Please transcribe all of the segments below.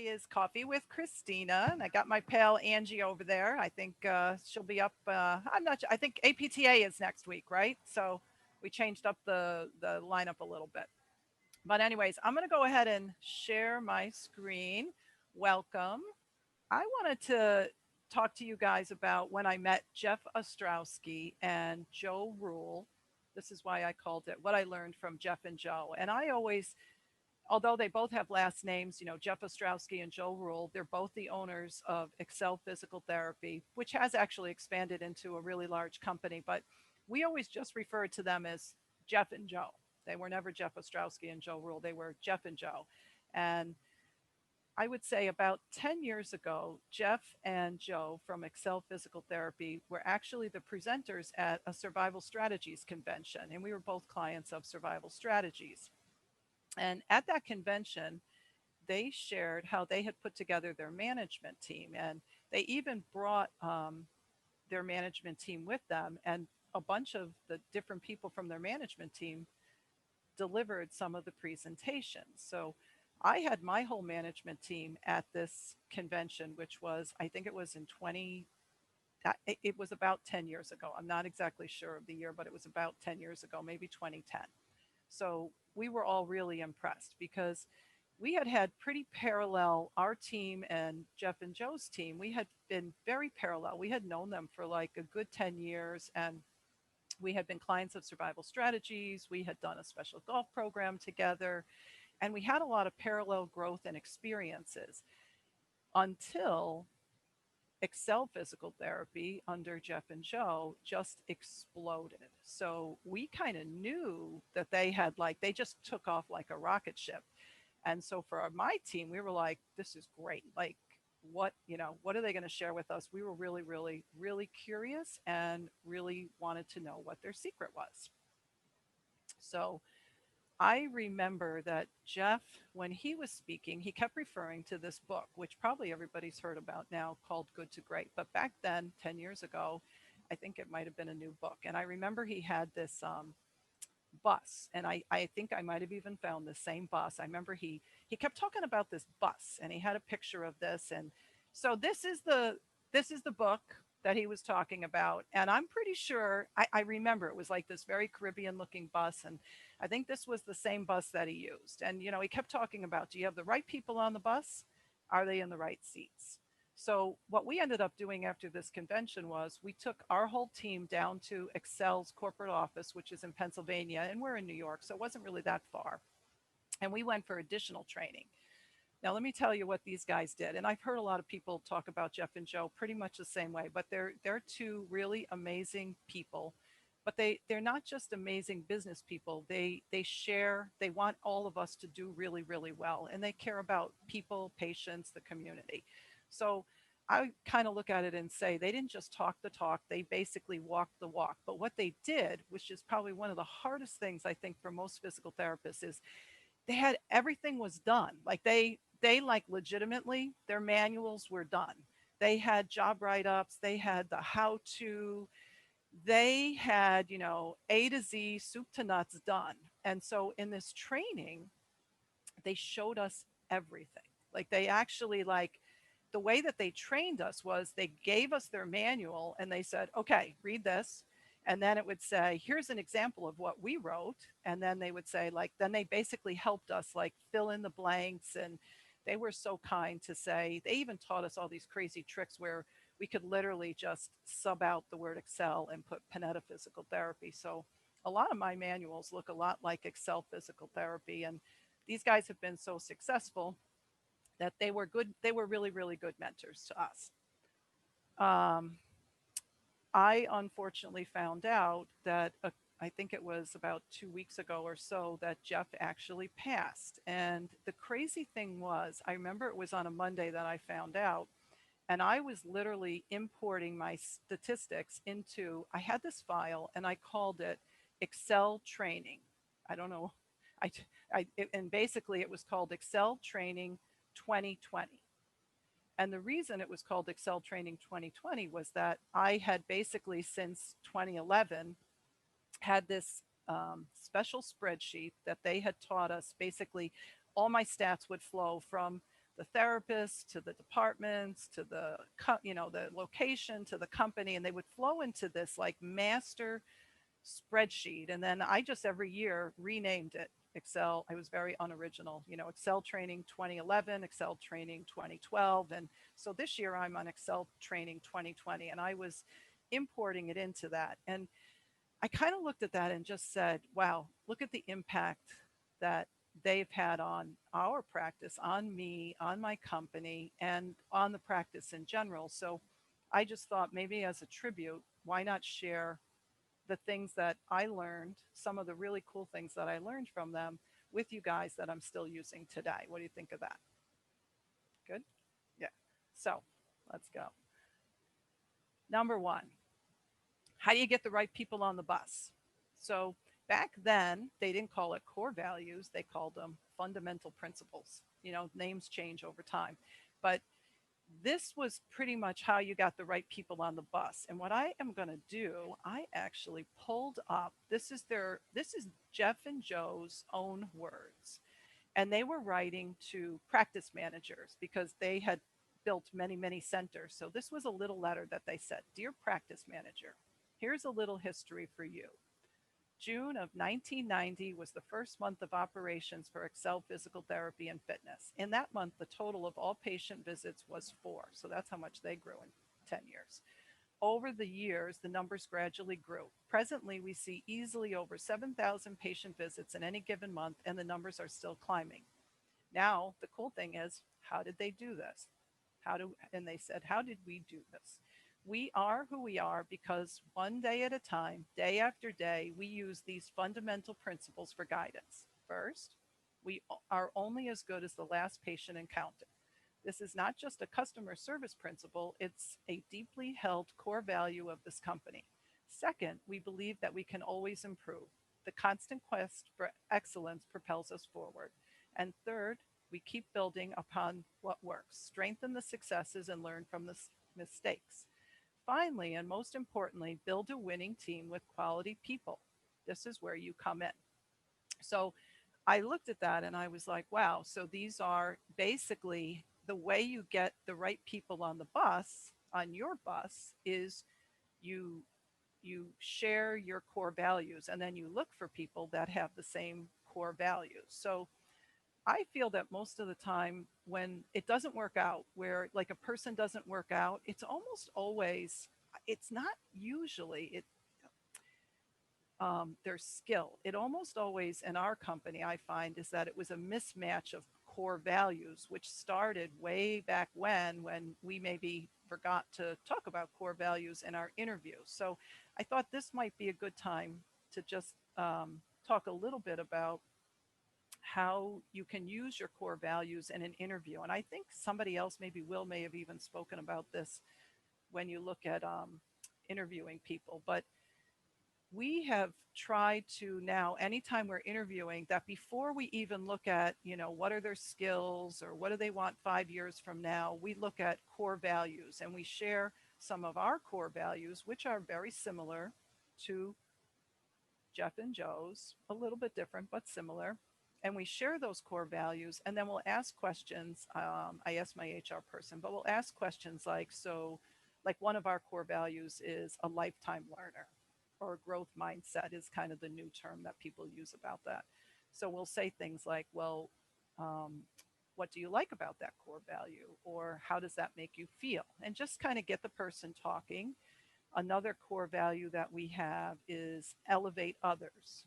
is Coffee with Christina, and I got my pal Angie over there. I think she'll be up. I'm not. I think APTA is next week, right? So we changed up the lineup a little bit. But anyways, I'm going to go ahead and share my screen. Welcome. I wanted to talk to you guys about when I met Jeff Ostrowski and Joe Rule. This is why I called it What I Learned from Jeff and Joe. And I always, although they both have last names, Jeff Ostrowski and Joe Rule, they're both the owners of Excel Physical Therapy, which has actually expanded into a really large company. But we always just referred to them as Jeff and Joe. They were never Jeff Ostrowski and Joe Rule. They were Jeff and Joe. And I would say about 10 years ago, Jeff and Joe from Excel Physical Therapy were actually the presenters at a survival strategies convention. And we were both clients of survival strategies. And at that convention, they shared how they had put together their management team. And they even brought their management team with them. And a bunch of the different people from their management team delivered some of the presentations. So I had my whole management team at this convention, which was, I think it was in 20, it was about 10 years ago. I'm not exactly sure of the year, but it was about 10 years ago, maybe 2010. So we were all really impressed because we had had pretty parallel, our team and Jeff and Joe's team, we had been very parallel. We had known them for like a good 10 years, and we had been clients of survival strategies. We had done a special golf program together, and we had a lot of parallel growth and experiences until Excel Physical Therapy under Jeff and Joe just exploded. So we kind of knew that they had, like, they just took off like a rocket ship. And so for my team, we were like, this is great. Like, what are they going to share with us? We were really, really, really curious and really wanted to know what their secret was. So I remember that Jeff, when he was speaking, he kept referring to this book, which probably everybody's heard about now, called Good to Great. But back then, 10 years ago, I think it might have been a new book. And I remember he had this bus, and I think I might have even found the same bus. I remember he kept talking about this bus, and he had a picture of this. And so this is the book that he was talking about. And I'm pretty sure I remember it was like this very Caribbean looking bus. And I think this was the same bus that he used. And, he kept talking about, do you have the right people on the bus? Are they in the right seats? So what we ended up doing after this convention was we took our whole team down to Excel's corporate office, which is in Pennsylvania, and we're in New York, so it wasn't really that far. And we went for additional training. Now, let me tell you what these guys did. And I've heard a lot of people talk about Jeff and Joe pretty much the same way, but they're two really amazing people. But they're not just amazing business people. They share, they want all of us to do really, really well. And they care about people, patients, the community. So I kind of look at it and say they didn't just talk the talk, they basically walked the walk. But what they did, which is probably one of the hardest things I think for most physical therapists, is they had everything was done. Like they like legitimately their manuals were done. They had job write-ups, they had the how to, they had, A to Z, soup to nuts done. And so in this training, they showed us everything. Like they actually, like, the way that they trained us was they gave us their manual and they said, okay, read this. And then it would say, here's an example of what we wrote. And then they would say, like, then they basically helped us like fill in the blanks. And they were so kind to say, they even taught us all these crazy tricks where we could literally just sub out the word Excel and put Panetta Physical Therapy. So a lot of my manuals look a lot like Excel Physical Therapy. And these guys have been so successful that they were good. They were really, really good mentors to us. Um, I unfortunately found out that I think it was about 2 weeks ago or so that Jeff actually passed. And the crazy thing was, I remember it was on a Monday that I found out, and I was literally importing my statistics into, I had this file and I called it Excel training. I don't know. And basically it was called Excel training 2020. And the reason it was called Excel Training 2020 was that I had basically since 2011 had this special spreadsheet that they had taught us. Basically, all my stats would flow from the therapists to the departments to the the location to the company, and they would flow into this like master spreadsheet. And then I just every year renamed it Excel. I was very unoriginal, Excel training 2011, Excel training 2012. And so this year I'm on Excel training 2020, and I was importing it into that. And I kind of looked at that and just said, wow, look at the impact that they've had on our practice, on me, on my company, and on the practice in general. So I just thought maybe as a tribute, why not share the things that I learned, some of the really cool things that I learned from them with you guys that I'm still using today. What do you think of that? Good? Yeah. So let's go. Number one, how do you get the right people on the bus? So back then, they didn't call it core values, they called them fundamental principles. Names change over time. But this was pretty much how you got the right people on the bus. And what I am going to do, I actually pulled up, this is Jeff and Joe's own words. And they were writing to practice managers because they had built many, many centers. So this was a little letter that they said, "Dear practice manager, here's a little history for you. June of 1990 was the first month of operations for Excel Physical Therapy and Fitness. In that month, the total of all patient visits was 4. So that's how much they grew in 10 years. Over the years, the numbers gradually grew. Presently, we see easily over 7,000 patient visits in any given month, and the numbers are still climbing. Now, the cool thing is, how did they do this? And they said, how did we do this? We are who we are because one day at a time, day after day, we use these fundamental principles for guidance. First, we are only as good as the last patient encountered. This is not just a customer service principle, it's a deeply held core value of this company. Second, we believe that we can always improve. The constant quest for excellence propels us forward. And third, we keep building upon what works, strengthen the successes, and learn from the mistakes. Finally, and most importantly, build a winning team with quality people. This is where you come in. So I looked at that and I was like, wow, so these are basically the way you get the right people on the bus, on your bus, is you share your core values and then you look for people that have the same core values. So I feel that most of the time when it doesn't work out, where like a person doesn't work out, it's almost always, it's not usually their skill. It almost always in our company, I find, is that it was a mismatch of core values, which started way back when we maybe forgot to talk about core values in our interview. So I thought this might be a good time to just talk a little bit about how you can use your core values in an interview. And I think somebody else, maybe Will, may have even spoken about this when you look at interviewing people. But we have tried to now, anytime we're interviewing, that before we even look at, what are their skills or what do they want 5 years from now, we look at core values and we share some of our core values, which are very similar to Jeff and Joe's, a little bit different, but similar. And we share those core values, and then we'll ask questions. I asked my HR person, but we'll ask questions like, so, like one of our core values is a lifetime learner, or growth mindset is kind of the new term that people use about that. So we'll say things like, well, what do you like about that core value? Or how does that make you feel? And just kind of get the person talking. Another core value that we have is elevate others.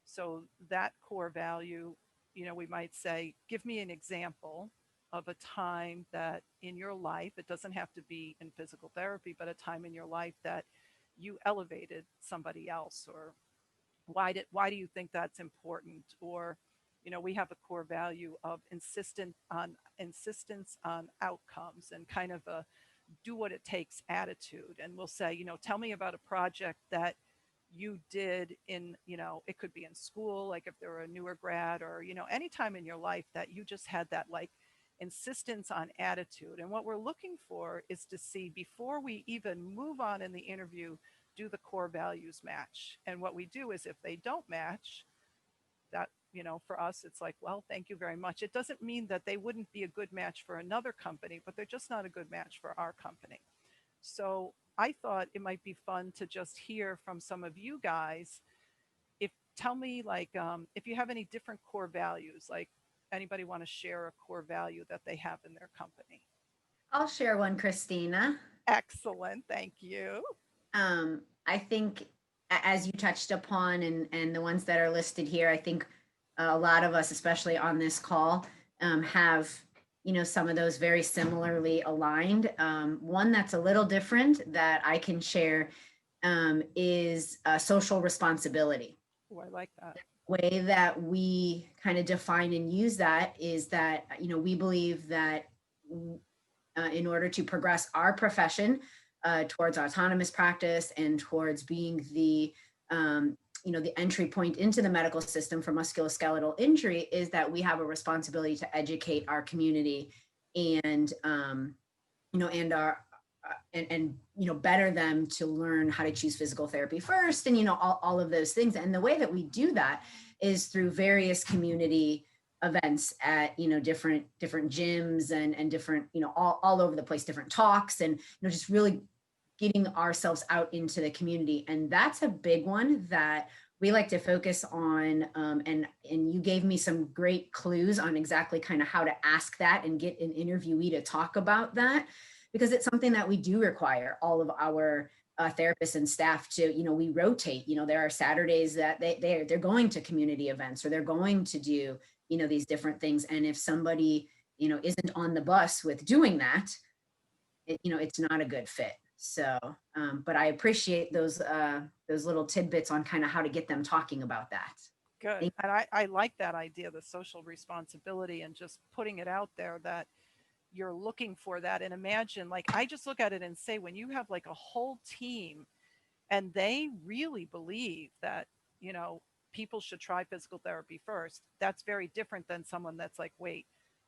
So that core value, we might say, give me an example of a time that in your life, it doesn't have to be in physical therapy, but a time in your life that you elevated somebody else, or why do you think that's important? Or, we have a core value of insistence on outcomes and kind of a do what it takes attitude. And we'll say, tell me about a project that you did in, it could be in school, like if they're a newer grad, or, any time in your life that you just had that like insistence on attitude. And what we're looking for is to see, before we even move on in the interview, do the core values match? And what we do is, if they don't match, that for us, it's like, well, thank you very much. It doesn't mean that they wouldn't be a good match for another company, but they're just not a good match for our company. So I thought it might be fun to just hear from some of you guys. If tell me like if you have any different core values, like anybody want to share a core value that they have in their company? I'll share one, Christina. Excellent, thank you. I think, as you touched upon, and the ones that are listed here, I think a lot of us, especially on this call, have some of those very similarly aligned. One that's a little different that I can share is social responsibility. Oh, I like that. Way that we kind of define and use that is that we believe that in order to progress our profession towards autonomous practice and towards being the entry point into the medical system for musculoskeletal injury, is that we have a responsibility to educate our community and and our better them to learn how to choose physical therapy first, and all of those things. And the way that we do that is through various community events at different gyms and different all over the place, different talks, and just really getting ourselves out into the community. And that's a big one that we like to focus on. And you gave me some great clues on exactly kind of how to ask that and get an interviewee to talk about that, because it's something that we do require all of our therapists and staff to. We rotate. There are Saturdays that they're going to community events, or they're going to do these different things. And if somebody isn't on the bus with doing that, it's not a good fit. So, but I appreciate those little tidbits on kind of how to get them talking about that. Good. Thank And I like that idea, the social responsibility, and just putting it out there that you're looking for that. And imagine, like, I just look at it and say, when you have like a whole team and they really believe that, you know, people should try physical therapy first, that's very different than someone that's like, wait,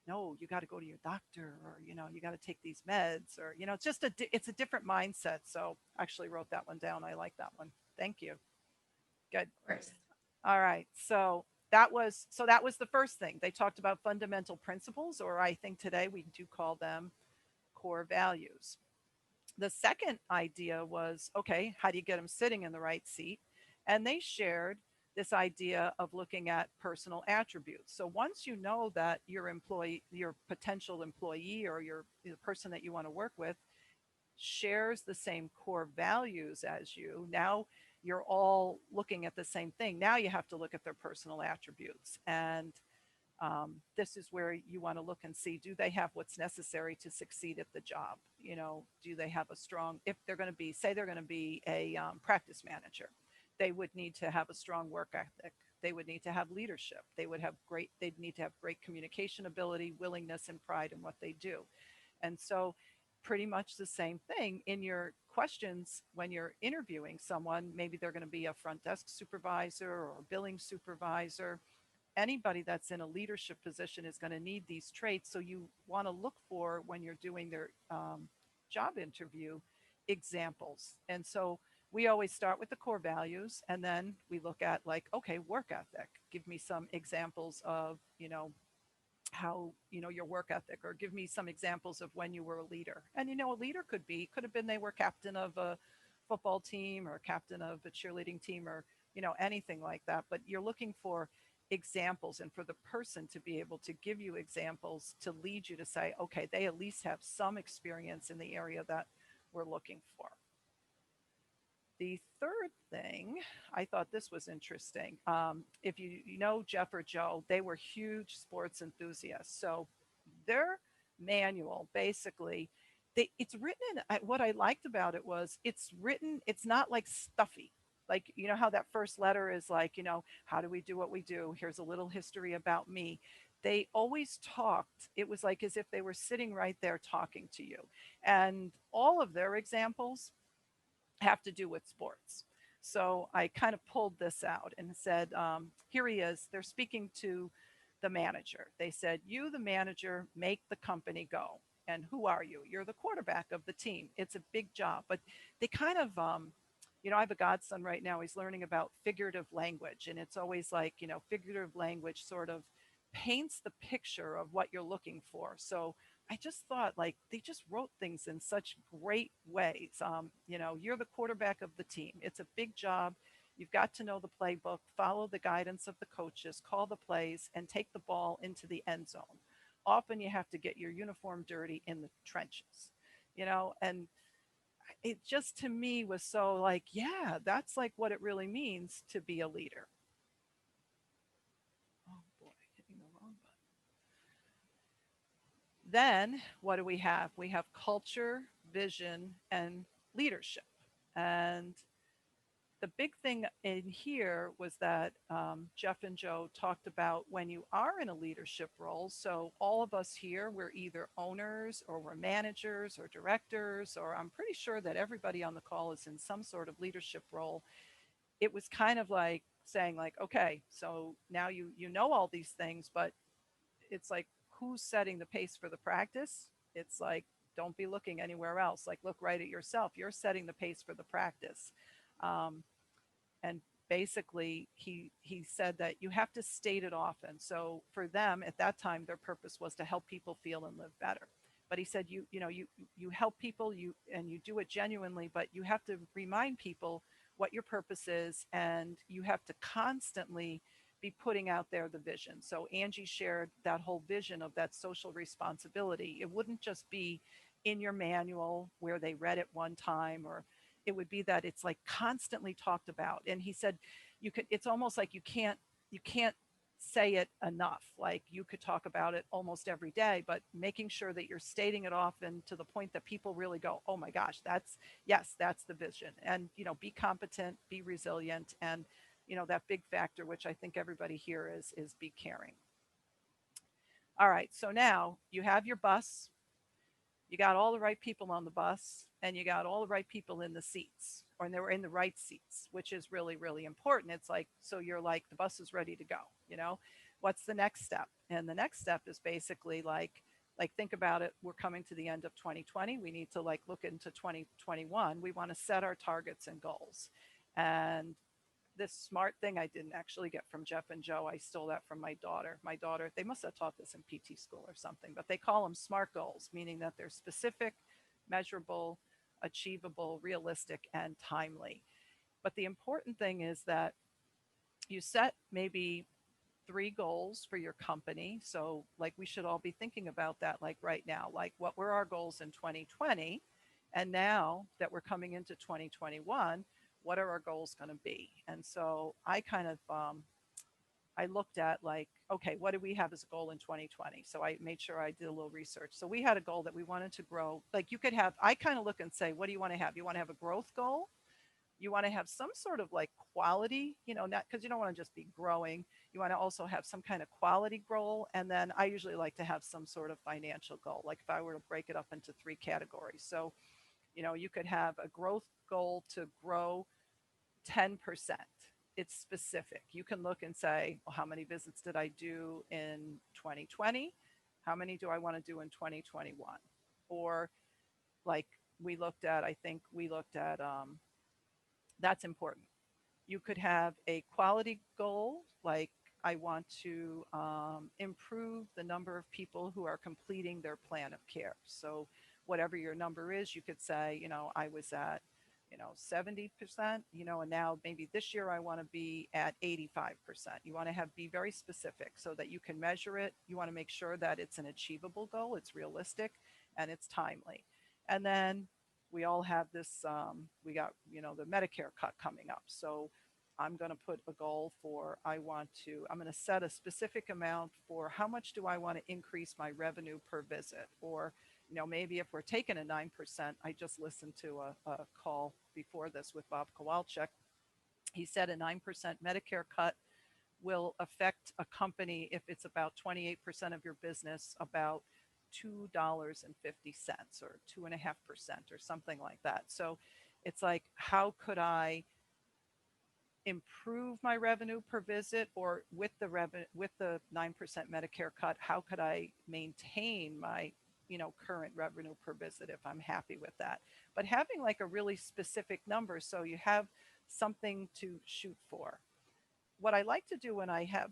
no, you got to go to your doctor, or, you got to take these meds, or, it's just it's a different mindset. So I actually wrote that one down. I like that one. Thank you. Good. you. Of course. All right. So that was the first thing. They talked about fundamental principles, or I think today we do call them core values. The second idea was, okay, how do you get them sitting in the right seat? And they shared this idea of looking at personal attributes. So once you know that your potential employee, or the person that you want to work with, shares the same core values as you, now you're all looking at the same thing. Now you have to look at their personal attributes. And this is where you want to look and see, do they have what's necessary to succeed at the job? Do they have a strong, if they're going to be, say they're going to be a practice manager, they would need to have a strong work ethic. They would need to have leadership. They'd need to have great communication ability, willingness, and pride in what they do. And so, pretty much the same thing in your questions when you're interviewing someone. Maybe they're going to be a front desk supervisor or a billing supervisor. Anybody that's in a leadership position is going to need these traits. So you want to look for, when you're doing their job interview, examples. And so we always start with the core values, and then we look at, like, okay, work ethic. Give me some examples of, how, your work ethic, or give me some examples of when you were a leader. And a leader could have been they were captain of a football team, or captain of a cheerleading team, or anything like that. But you're looking for examples, and for the person to be able to give you examples to lead you to say, okay, they at least have some experience in the area that we're looking for. The third thing, I thought this was interesting. If you know Jeff or Joe, they were huge sports enthusiasts. So their manual, basically, it's written in, what I liked about it was, it's written, it's not like stuffy. Like, how that first letter is like, how do we do what we do? Here's a little history about me. They always talked. It was like as if they were sitting right there talking to you. And all of their examples have to do with sports. So I kind of pulled this out and said, here he is. They're speaking to the manager. They said, you, the manager, make the company go. And who are you? You're the quarterback of the team. It's a big job. But they kind of I have a godson right now. He's learning about figurative language. And it's always like, figurative language sort of paints the picture of what you're looking for. So I just thought like they just wrote things in such great ways. You're the quarterback of the team. It's a big job. You've got to know the playbook, follow the guidance of the coaches, call the plays, and take the ball into the end zone. Often you have to get your uniform dirty in the trenches, and it just to me was so like, yeah, that's like what it really means to be a leader. Oh boy, hitting the wrong button. Then what do we have? We have culture, vision, and leadership. And the big thing in here was that Jeff and Joe talked about when you are in a leadership role. So, all of us here, we're either owners or we're managers or directors, or I'm pretty sure that everybody on the call is in some sort of leadership role. It was kind of like saying, like, okay, so now you know all these things, but it's like, who's setting the pace for the practice? It's like, don't be looking anywhere else. Like, look right at yourself. You're setting the pace for the practice. Um, and basically he said that you have to state it often. So for them at that time, their purpose was to help people feel and live better. But he said you help people, and you do it genuinely, but you have to remind people what your purpose is, and you have to constantly be putting out there the vision. So Angie shared that whole vision of that social responsibility. It wouldn't just be in your manual where they read it one time, or it would be that it's like constantly talked about. And he said you could, it's almost like you can't say it enough. Like you could talk about it almost every day, but making sure that you're stating it often to the point that people really go, oh my gosh, that's, yes, that's the vision. And be competent, be resilient, and that big factor which I think everybody here is be caring. All right, so now you have your bus, you got all the right people on the bus, and you got all the right people in the seats, or they were in the right seats, which is really, really important. It's like, so you're like, the bus is ready to go, what's the next step? And the next step is basically like think about it, we're coming to the end of 2020, we need to like look into 2021, we want to set our targets and goals. And this smart thing I didn't actually get from Jeff and Joe. I stole that from my daughter. My daughter, they must have taught this in PT school or something, but they call them SMART goals, meaning that they're specific, measurable, achievable, realistic, and timely. But the important thing is that you set maybe 3 goals for your company. So, like, we should all be thinking about that, like, right now. Like, what were our goals in 2020? And now that we're coming into 2021, what are our goals going to be? And so I kind of, I looked at like, okay, what did we have as a goal in 2020? So I made sure I did a little research. So we had a goal that we wanted to grow. Like you could have, I kind of look and say, what do you want to have? You want to have a growth goal? You want to have some sort of like quality, not because you don't want to just be growing. You want to also have some kind of quality goal. And then I usually like to have some sort of financial goal. Like if I were to break it up into 3 categories. So, you could have a growth goal to grow 10%. It's specific. You can look and say, well, how many visits did I do in 2020? How many do I want to do in 2021? Or like I think we looked at, that's important. You could have a quality goal, like I want to improve the number of people who are completing their plan of care. So, whatever your number is, you could say, I was at 70%, and now maybe this year I want to be at 85%. You want to be very specific so that you can measure it. You want to make sure that it's an achievable goal, it's realistic, and it's timely. And then we all have this, we got, the Medicare cut coming up. So I'm going to put a goal for, I'm going to set a specific amount for how much do I want to increase my revenue per visit, or maybe if we're taking a 9%, I just listened to a call before this with Bob Kowalczyk. He said a 9% Medicare cut will affect a company if it's about 28% of your business, about $2.50 or 2.5% or something like that. So it's like, how could I improve my revenue per visit, or with the 9% Medicare cut, how could I maintain my current revenue per visit if I'm happy with that. But having like a really specific number so you have something to shoot for. What I like to do when I have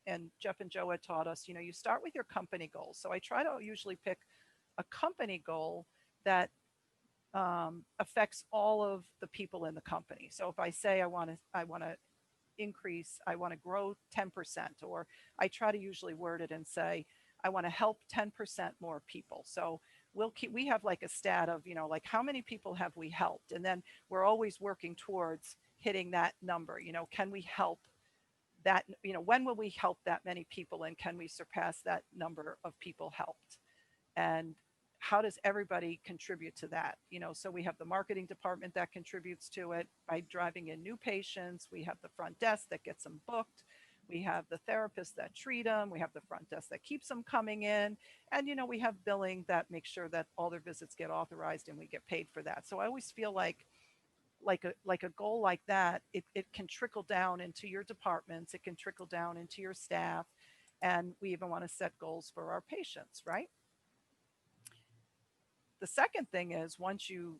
and Jeff and Joe had taught us, you start with your company goals. So I try to usually pick a company goal that affects all of the people in the company. So if I say I want to increase, I want to grow 10%, or I try to usually word it and say, I want to help 10% more people. So we have like a stat of, like how many people have we helped? And then we're always working towards hitting that number. Can we help that, when will we help that many people and can we surpass that number of people helped? And how does everybody contribute to that? So we have the marketing department that contributes to it by driving in new patients. We have the front desk that gets them booked. We have the therapists that treat them. We have the front desk that keeps them coming in. And, we have billing that makes sure that all their visits get authorized and we get paid for that. So I always feel like a goal like that, it can trickle down into your departments. It can trickle down into your staff. And we even want to set goals for our patients, right? The second thing is once you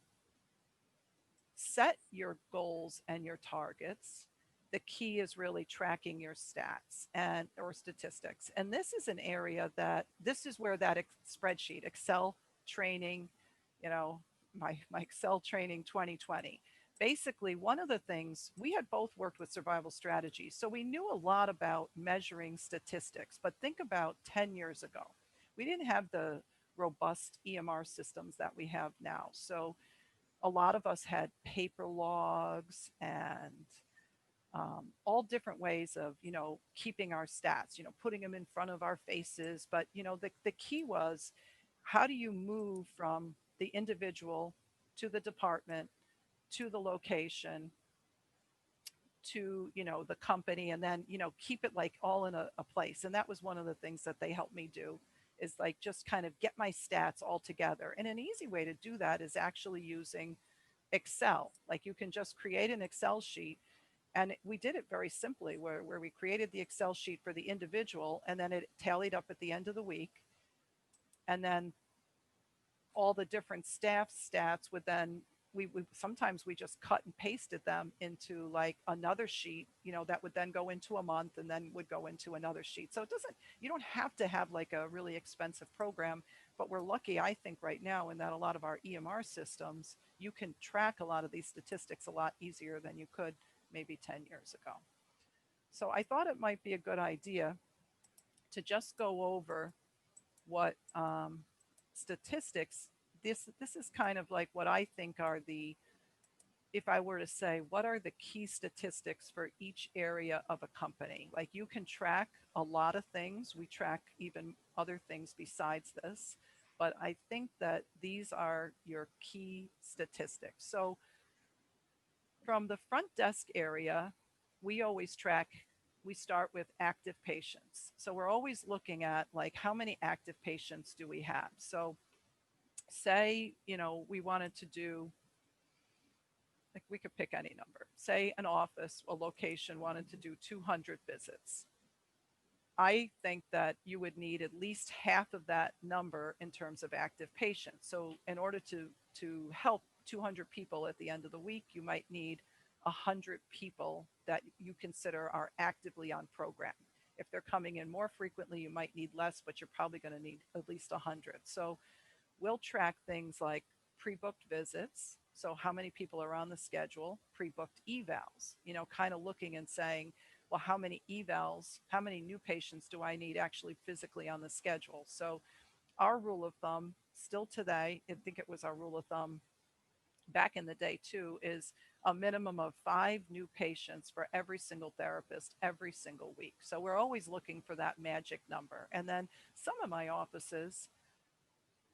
set your goals and your targets, the key is really tracking your stats and or statistics. And this is an area that this is where that spreadsheet, Excel training, you know, my Excel training 2020. Basically, one of the things we had both worked with survival strategies, so we knew a lot about measuring statistics. But think about 10 years ago, we didn't have the robust EMR systems that we have now. So a lot of us had paper logs and all different ways of, keeping our stats, putting them in front of our faces. But, the key was how do you move from the individual to the department to the location to, the company, and then, keep it like all in a place. And that was one of the things that they helped me do is like just kind of get my stats all together. And an easy way to do that is actually using Excel. Like you can just create an Excel sheet. And we did it very simply where we created the Excel sheet for the individual and then it tallied up at the end of the week. And then all the different staff stats would then we sometimes we just cut and pasted them into like another sheet, that would then go into a month and then would go into another sheet. So you don't have to have like a really expensive program, but we're lucky, I think, right now in that a lot of our EMR systems, you can track a lot of these statistics a lot easier than you could maybe 10 years ago. So I thought it might be a good idea to just go over what statistics. This is kind of like what I think are if I were to say, what are the key statistics for each area of a company? Like you can track a lot of things. We track even other things besides this, but I think that these are your key statistics. So from the front desk area, we always track, we start with active patients. So we're always looking at like how many active patients do we have? So say, we wanted to do, like we could pick any number. Say an office, a location wanted to do 200 visits. I think that you would need at least half of that number in terms of active patients. So in order to help 200 people at the end of the week, you might need 100 people that you consider are actively on program. If they're coming in more frequently, you might need less, but you're probably going to need at least 100. So we'll track things like pre-booked visits. So how many people are on the schedule, pre-booked evals, kind of looking and saying, well, how many evals, how many new patients do I need actually physically on the schedule? So our rule of thumb still today, I think it was our rule of thumb back in the day too, is a minimum of 5 new patients for every single therapist every single week. So we're always looking for that magic number. And then some of my offices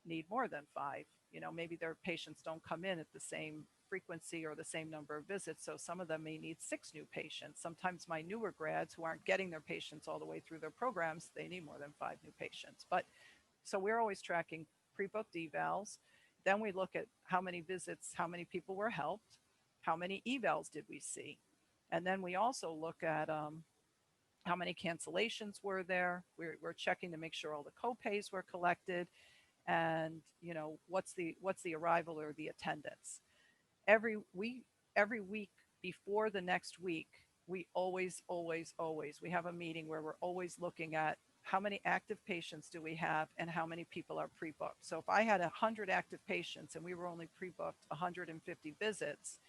need more than 5. Maybe their patients don't come in at the same frequency or the same number of visits. So some of them may need 6 new patients. Sometimes my newer grads who aren't getting their patients all the way through their programs, they need more than 5 new patients. But so we're always tracking pre-booked evals. Then we look at how many visits, how many people were helped, how many evals did we see. And then we also look at how many cancellations were there. We're checking to make sure all the copays were collected. and what's the arrival or the attendance. Every week before the next week, we always we have a meeting where we're always looking at how many active patients do we have and how many people are pre-booked. So if I had 100 active patients and we were only pre-booked 150 visits,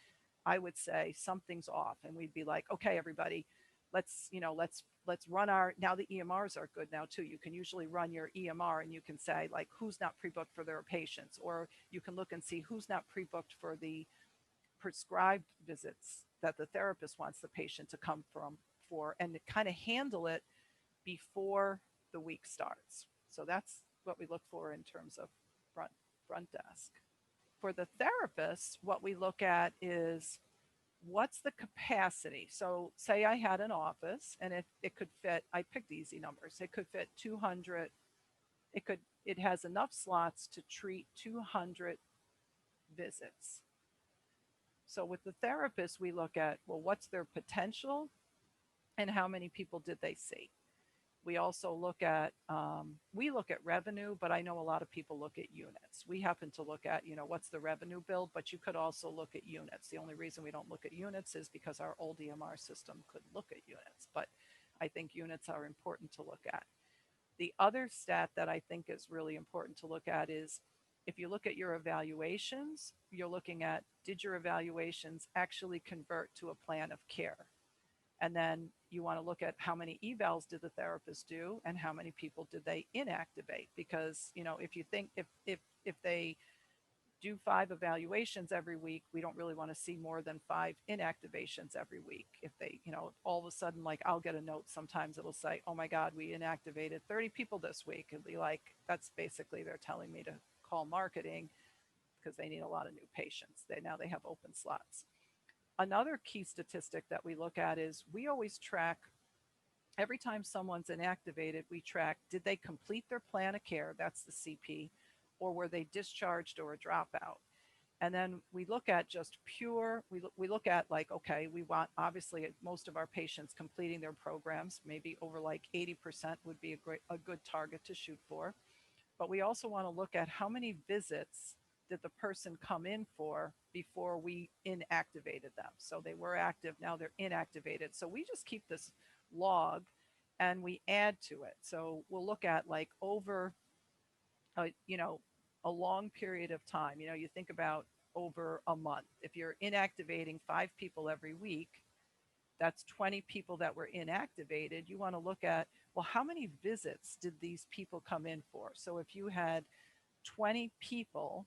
I would say something's off, and we'd be like, okay, everybody, let's run our, now the EMRs are good now too. You can usually run your EMR and you can say like who's not pre-booked for their patients, or you can look and see who's not pre-booked for the prescribed visits that the therapist wants the patient to come from for, and to kind of handle it before the week starts. So that's what we look for in terms of front front desk. For the therapist, what we look at is what's the capacity. So say I had an office and it could fit, I picked easy numbers, it could fit 200, it has enough slots to treat 200 visits. So with the therapist, we look at, well, what's their potential and how many people did they see. We also look at revenue, but I know a lot of people look at units. We happen to look at, what's the revenue build, but you could also look at units. The only reason we don't look at units is because our old EMR system could look at units, but I think units are important to look at. The other stat that I think is really important to look at is if you look at your evaluations, you're looking at, did your evaluations actually convert to a plan of care? And then you want to look at how many evals did the therapist do and how many people did they inactivate. Because, if you think, if they do 5 evaluations every week, we don't really want to see more than 5 inactivations every week. If they, all of a sudden, like I'll get a note, sometimes it'll say, oh my God, we inactivated 30 people this week. It'll be like, that's basically they're telling me to call marketing because they need a lot of new patients. Now they have open slots. Another key statistic that we look at is we always track, every time someone's inactivated, we track, did they complete their plan of care? That's the CP, or were they discharged or a dropout? And then we look at just we look at like, okay, we want obviously most of our patients completing their programs, maybe over like 80% would be a good target to shoot for. But we also want to look at how many visits did the person come in for before we inactivated them. So they were active, now they're inactivated. So we just keep this log and we add to it. So we'll look at like over a, a long period of time. You think about over a month. If you're inactivating 5 people every week, that's 20 people that were inactivated. You want to look at, well, how many visits did these people come in for? So if you had 20 people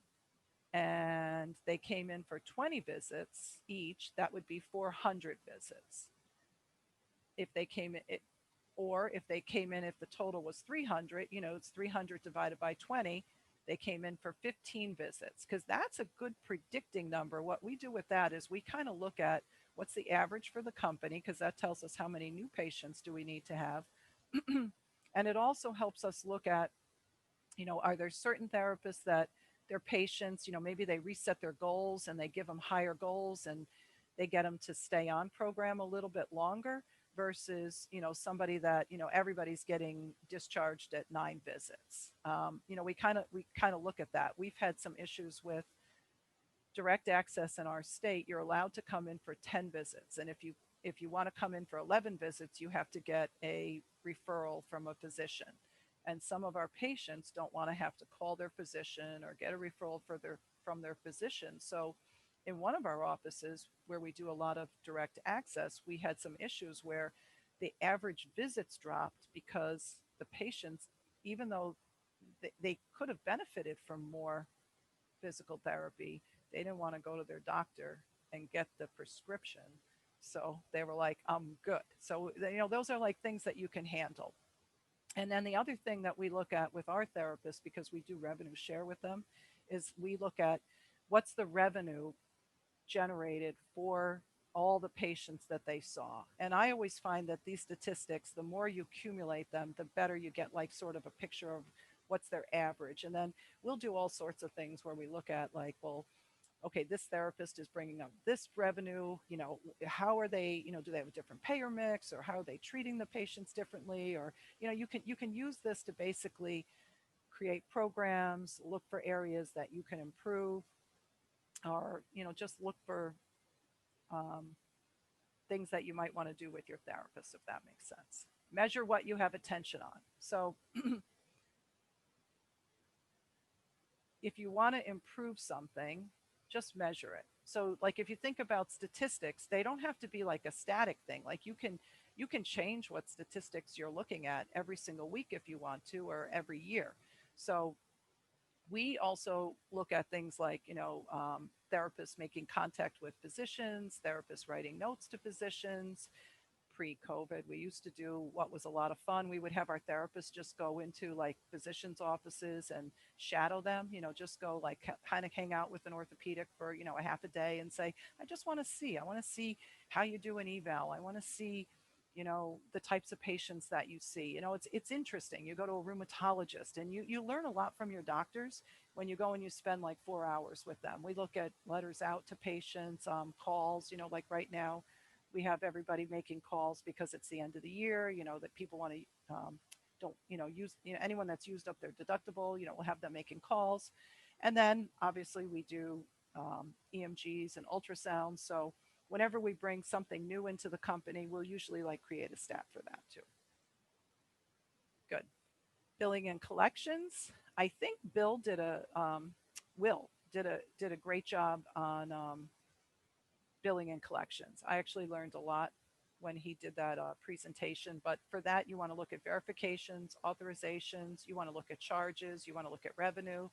and they came in for 20 visits each, that would be 400 visits. If they came in, or if they came in, if the total was 300, it's 300 divided by 20, they came in for 15 visits, because that's a good predicting number. What we do with that is we kind of look at what's the average for the company, because that tells us how many new patients do we need to have. And it also helps us look at, are there certain therapists that their patients, maybe they reset their goals and they give them higher goals and they get them to stay on program a little bit longer versus, somebody that, everybody's getting discharged at 9 visits. We kind of look at that. We've had some issues with direct access in our state. You're allowed to come in for 10 visits. And if you want to come in for 11 visits, you have to get a referral from a physician. And some of our patients don't want to have to call their physician or get a referral from their physician. So in one of our offices where we do a lot of direct access, we had some issues where the average visits dropped because the patients, even though they could have benefited from more physical therapy, they didn't want to go to their doctor and get the prescription. So they were like, I'm good. So, those are like things that you can handle. And then the other thing that we look at with our therapists, because we do revenue share with them, is we look at what's the revenue generated for all the patients that they saw. And I always find that these statistics, the more you accumulate them, the better you get like sort of a picture of what's their average. And then we'll do all sorts of things where we look at like, well, okay, this therapist is bringing up this revenue, how are they, do they have a different payer mix, or how are they treating the patients differently? Or, you can use this to basically create programs, look for areas that you can improve, or just look for um, things that you might want to do with your therapist, if that makes sense. Measure what you have attention on. So if you want to improve something, just measure it. So like if you think about statistics, they don't have to be like a static thing. Like you can change what statistics you're looking at every single week if you want to, or every year. So we also look at things like therapists making contact with physicians, therapists writing notes to physicians. Pre-COVID, we used to do what was a lot of fun. We would have our therapists just go into like physicians' offices and shadow them, just go like kind of hang out with an orthopedic for, a half a day and say, I want to see how you do an eval. I want to see, the types of patients that you see. It's interesting. You go to a rheumatologist and you learn a lot from your doctors when you go and you spend like 4 hours with them. We look at letters out to patients, calls, like right now we have everybody making calls because it's the end of the year, that people want to don't use anyone that's used up their deductible, we'll have them making calls. And then obviously we do EMGs and ultrasounds. So whenever we bring something new into the company, we'll usually like create a stat for that too. Good. Billing and collections, I think Bill did a Will did a great job on billing and collections. I actually learned a lot when he did that presentation. But for that, you want to look at verifications, authorizations, you want to look at charges, you want to look at revenue.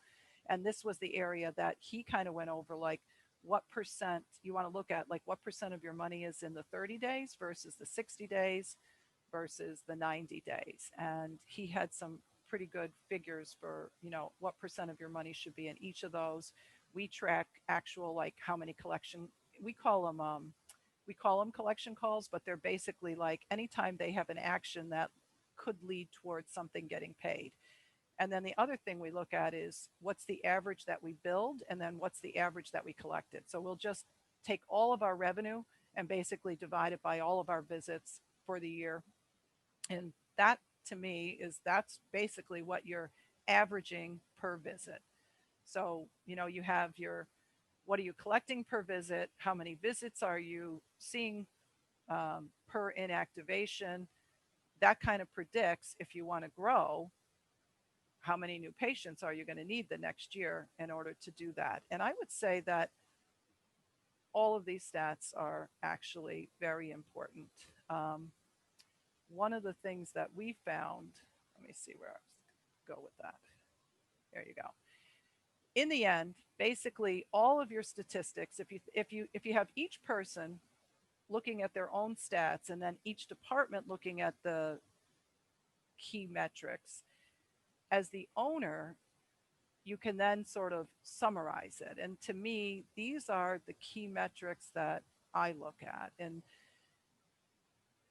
And this was the area that he kind of went over, like what percent you want to look at, like what percent of your money is in the 30 days versus the 60 days versus the 90 days. And he had some pretty good figures for, what percent of your money should be in each of those. We track actual, like how many collection, we call them we call them collection calls, but they're basically like anytime they have an action that could lead towards something getting paid. And then the other thing we look at is what's the average that we build, and then what's the average that we collected. So we'll just take all of our revenue and basically divide it by all of our visits for the year. And that to me is that's basically what you're averaging per visit. So, you have your what are you collecting per visit? How many visits are you seeing per inactivation? That kind of predicts if you want to grow, how many new patients are you going to need the next year in order to do that? And I would say that all of these stats are actually very important. Um, One of the things that we found, let me see where I go with that. There you go. In the end, basically all of your statistics, if you have each person looking at their own stats and then each department looking at the key metrics, as the owner, you can then sort of summarize it. And to me, these are the key metrics that I look at. And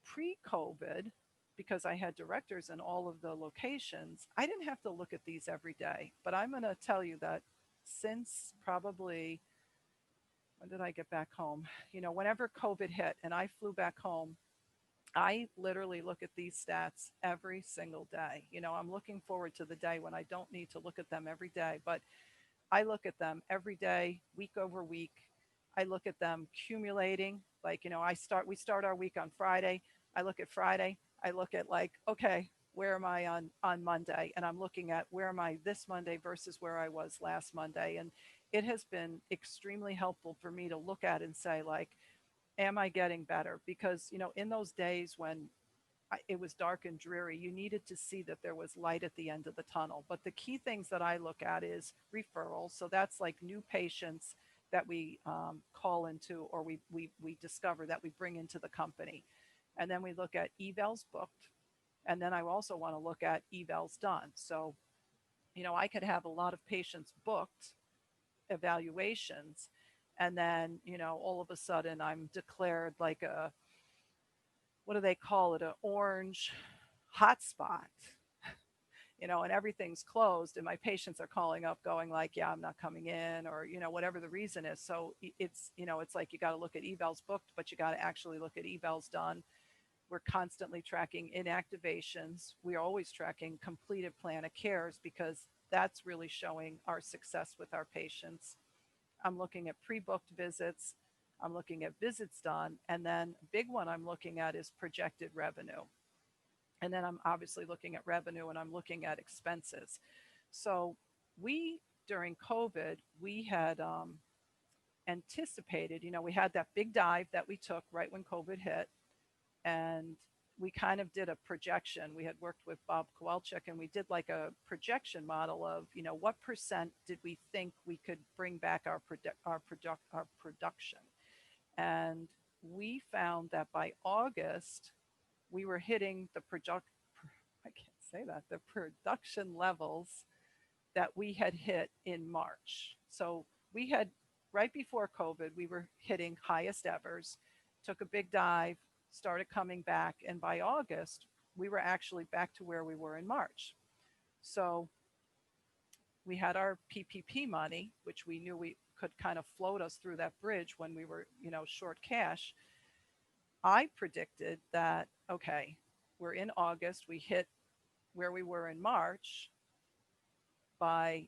pre-COVID, because I had directors in all of the locations, I didn't have to look at these every day. But I'm going to tell you that since probably, when did I get back home? Whenever COVID hit and I flew back home, I literally look at these stats every single day. I'm looking forward to the day when I don't need to look at them every day, but I look at them every day, week over week. I look at them accumulating. Like, we start our week on Friday. I look at Friday. I look at like, okay, where am I on Monday? And I'm looking at where am I this Monday versus where I was last Monday. And it has been extremely helpful for me to look at and say, like, am I getting better? Because, in those days when it was dark and dreary, you needed to see that there was light at the end of the tunnel. But the key things that I look at is referrals. So that's like new patients that we call into, or we discover that we bring into the company. And then we look at evals booked. And then I also want to look at evals done. So, I could have a lot of patients booked, evaluations, and then, all of a sudden I'm declared like a, what do they call it, an orange hotspot, and everything's closed, and my patients are calling up going like, yeah, I'm not coming in, or whatever the reason is. So it's like you got to look at evals booked, but you got to actually look at evals done. We're constantly tracking inactivations. We're always tracking completed plan of cares, because That's really showing our success with our patients. I'm looking at pre-booked visits. I'm looking at visits done. And then a big one I'm looking at is projected revenue. And then I'm obviously looking at revenue and I'm looking at expenses. So we, during COVID, we had anticipated, we had that big dive that we took right when COVID hit. And we kind of did a projection. We had worked with Bob Kowalczyk and we did like a projection model of, what percent did we think we could bring back our production. And we found that by August, we were hitting I can't say that, the production levels that we had hit in March. So we had, right before COVID, we were hitting highest evers, took a big dive, started coming back. And by August, we were actually back to where we were in March. So we had our PPP money, which we knew we could kind of float us through that bridge when we were, short cash. I predicted that, okay, we're in August, we hit where we were in March. By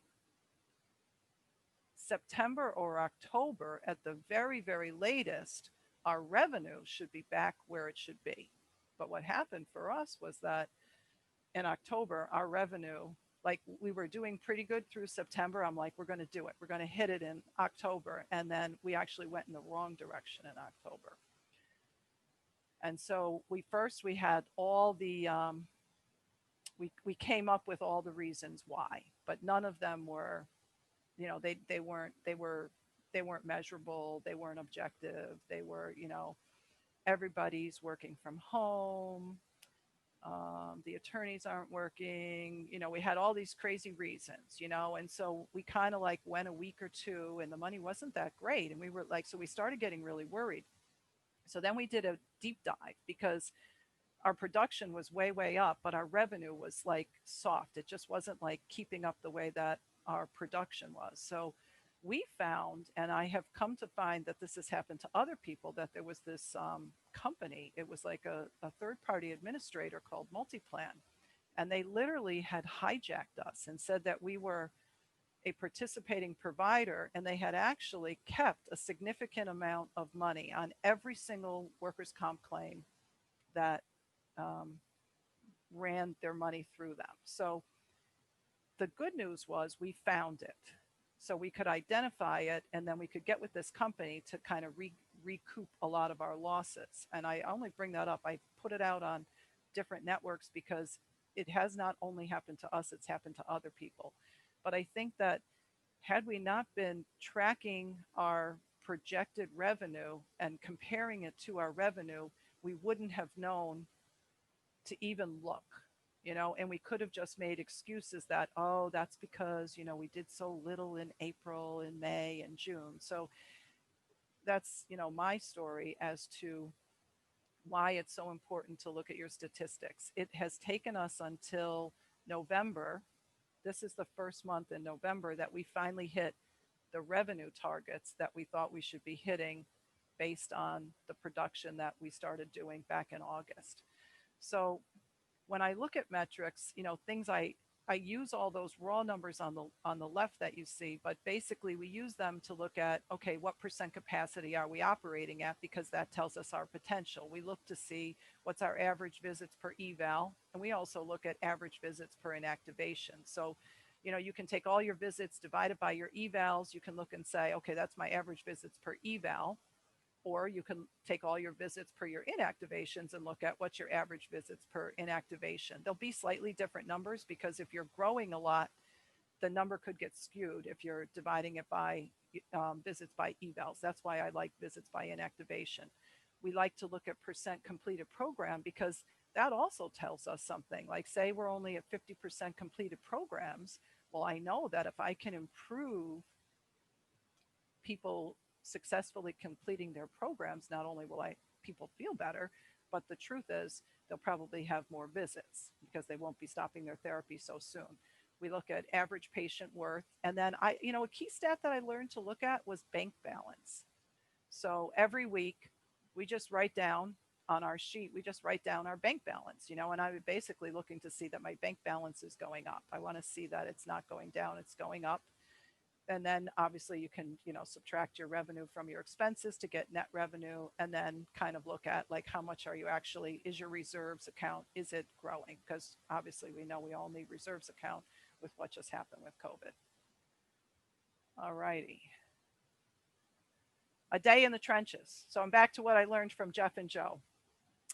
September or October, at the very, very latest, our revenue should be back where it should be. But what happened for us was that in October, our revenue, like we were doing pretty good through September. I'm like, we're going to do it. We're going to hit it in October. And then we actually went in the wrong direction in October. And so we had all the, we came up with all the reasons why, but none of them were, they weren't measurable. They weren't objective. They were, everybody's working from home. The attorneys aren't working. We had all these crazy reasons, and so we kind of like went a week or two and the money wasn't that great. And we were like, so we started getting really worried. So then we did a deep dive because our production was way, way up, but our revenue was like soft. It just wasn't like keeping up the way that our production was. So we found, and I have come to find that this has happened to other people, that there was this company. It was like a third party administrator called Multiplan. And they literally had hijacked us and said that we were a participating provider, and they had actually kept a significant amount of money on every single workers' comp claim that um, ran their money through them. So the good news was we found it. So we could identify it and then we could get with this company to kind of recoup a lot of our losses. And I only bring that up. I put it out on different networks because it has not only happened to us, it's happened to other people. But I think that had we not been tracking our projected revenue and comparing it to our revenue, we wouldn't have known to even look, and we could have just made excuses that, oh, that's because, we did so little in April and May and June. So that's, my story as to why it's so important to look at your statistics. It has taken us until November. This is the first month in November that we finally hit the revenue targets that we thought we should be hitting based on the production that we started doing back in August. So when I look at metrics, things I use all those raw numbers on the left that you see, but basically we use them to look at, okay, what percent capacity are we operating at, because that tells us our potential. We look to see what's our average visits per eval, and we also look at average visits per inactivation. So, you can take all your visits divided by your evals. You can look and say, okay, that's my average visits per eval. Or you can take all your visits per your inactivations and look at what's your average visits per inactivation. There'll be slightly different numbers because if you're growing a lot, the number could get skewed if you're dividing it by visits by evals. That's why I like visits by inactivation. We like to look at percent completed program because that also tells us something. Like, say we're only at 50% completed programs. Well, I know that if I can improve people successfully completing their programs, not only will people feel better, but the truth is they'll probably have more visits because they won't be stopping their therapy so soon. We look at average patient worth. And then a key stat that I learned to look at was bank balance. So every week we just write down on our sheet, we just write down our bank balance, and I would basically looking to see that my bank balance is going up. I want to see that it's not going down, it's going up. And then obviously you can, subtract your revenue from your expenses to get net revenue, and then kind of look at like how much are you actually, is your reserves account, is it growing? Because obviously we know we all need reserves account with what just happened with COVID. All righty. A day in the trenches. So I'm back to what I learned from Jeff and Joe.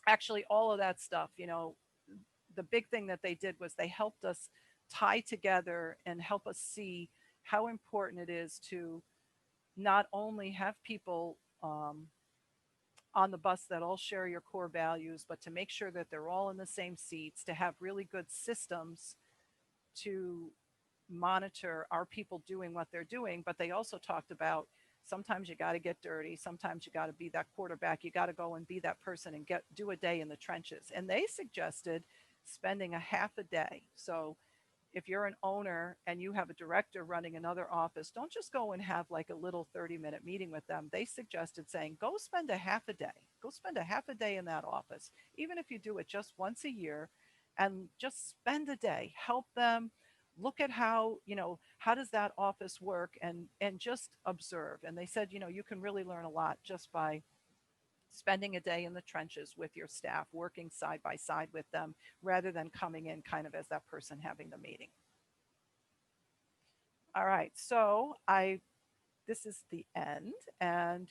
Actually, all of that stuff, the big thing that they did was they helped us tie together and help us see how important it is to not only have people on the bus that all share your core values, but to make sure that they're all in the same seats, to have really good systems to monitor our people doing what they're doing. But they also talked about sometimes you got to get dirty, sometimes you got to be that quarterback, you got to go and be that person and do a day in the trenches. And they suggested spending a half a day. So if you're an owner and you have a director running another office, don't just go and have like a little 30-minute meeting with them. They suggested saying, go spend a half a day. Go spend a half a day in that office, even if you do it just once a year, and just spend a day. Help them look at how does that office work, and just observe. And they said, you can really learn a lot just by spending a day in the trenches with your staff, working side by side with them, rather than coming in kind of as that person having the meeting. All right, so this is the end. And,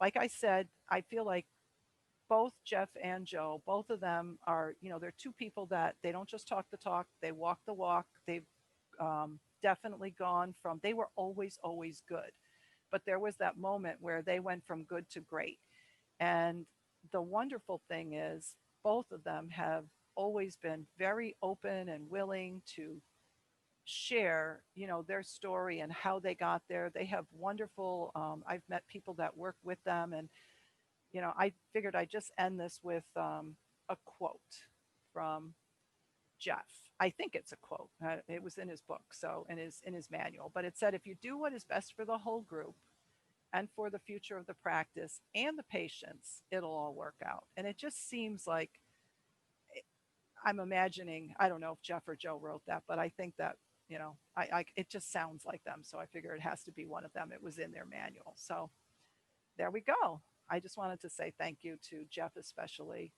like I said, I feel like both Jeff and Joe, both of them are, they're two people that they don't just talk the talk, they walk the walk. They've definitely gone from, they were always good. But there was that moment where they went from good to great. And the wonderful thing is, both of them have always been very open and willing to share, their story and how they got there. They have wonderful, I've met people that work with them. And, I figured I'd just end this with a quote from Jeff. I think it's a quote. It was in his book, so in his manual. But it said, "If you do what is best for the whole group and for the future of the practice and the patients, it'll all work out." And it just seems like I'm imagining. I don't know if Jeff or Joe wrote that, but I think that it just sounds like them. So I figure it has to be one of them. It was in their manual. So there we go. I just wanted to say thank you to Jeff, especially.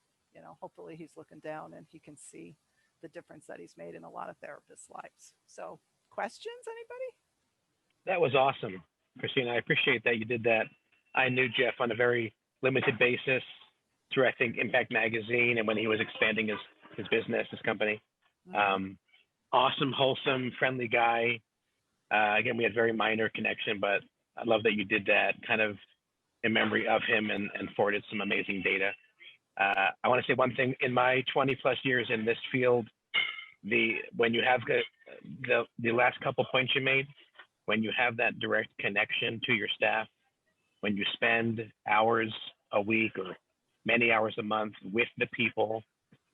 Hopefully he's looking down and he can see the difference that he's made in a lot of therapists' lives. So, questions, anybody? That was awesome, Christina. I appreciate that you did that. I knew Jeff on a very limited basis through, I think, Impact Magazine and when he was expanding his business, his company. Mm-hmm. Awesome, wholesome, friendly guy. Again, we had very minor connection, but I love that you did that kind of in memory of him and forwarded some amazing data. I want to say one thing. In my 20 plus years in this field, when you have the last couple points you made, when you have that direct connection to your staff, when you spend hours a week or many hours a month with the people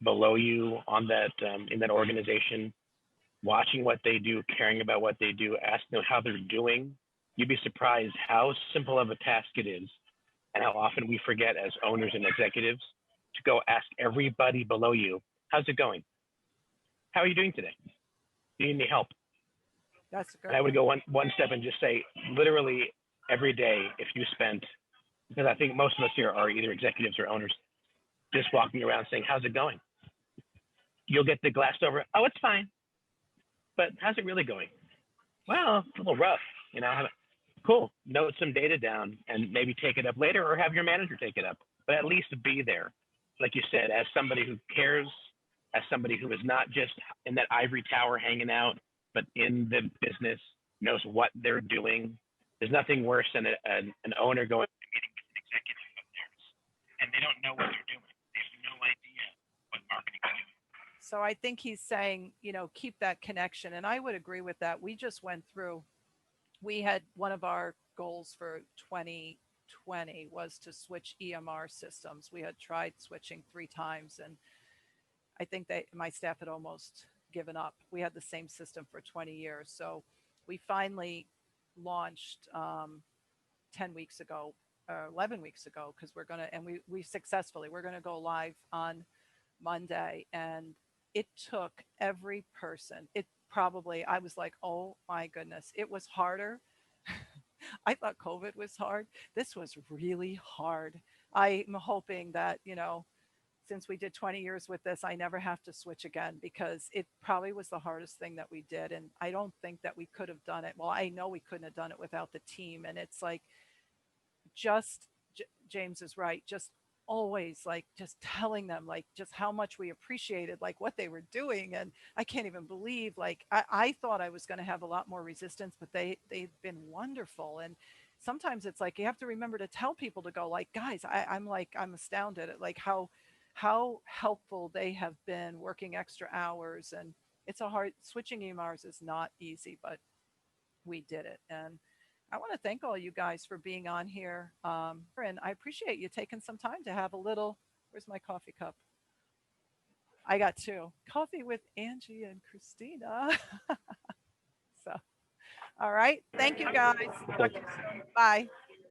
below you on that in that organization, watching what they do, caring about what they do, asking them how they're doing, you'd be surprised how simple of a task it is, and how often we forget as owners and executives to go ask everybody below you, how's it going? How are you doing today? Do you need any help? That's a good And I would one. go one step and just say, literally every day, if you spent, because I think most of us here are either executives or owners, just walking around saying, how's it going? You'll get the glassed over, oh, it's fine. But how's it really going? Well, it's a little rough, Cool. Note some data down and maybe take it up later, or have your manager take it up, but at least be there. Like you said, as somebody who cares, as somebody who is not just in that ivory tower hanging out, but in the business, knows what they're doing. There's nothing worse than an owner going to a meeting with an executive of theirs, and they don't know what they're doing. They have no idea what marketing is doing. So I think he's saying, keep that connection. And I would agree with that. We just went through, we had one of our goals for 2020 was to switch EMR systems. We had tried switching 3 times, and I think that my staff had almost given up. We had the same system for 20 years. So we finally launched 10 weeks ago 11 weeks ago, because we successfully, we're going to go live on Monday. And it took every person, it probably, I was like, oh my goodness, it was harder. I thought COVID was hard. This was really hard. I'm hoping that, since we did 20 years with this, I never have to switch again, because it probably was the hardest thing that we did. And I don't think that we could have done it. Well, I know we couldn't have done it without the team. And it's like, just James is right. Just always like just telling them like just how much we appreciated like what they were doing. And I can't even believe, like, I thought I was going to have a lot more resistance, but they've been wonderful. And sometimes it's like you have to remember to tell people to go, like, guys, I'm astounded at like how helpful they have been, working extra hours. And it's a hard, switching EMRs is not easy, but we did it. And I want to thank all you guys for being on here. And I appreciate you taking some time to have a little, where's my coffee cup? I got two. Coffee with Angie and Christina. So, all right. Thank you guys. Talk to you soon. Bye.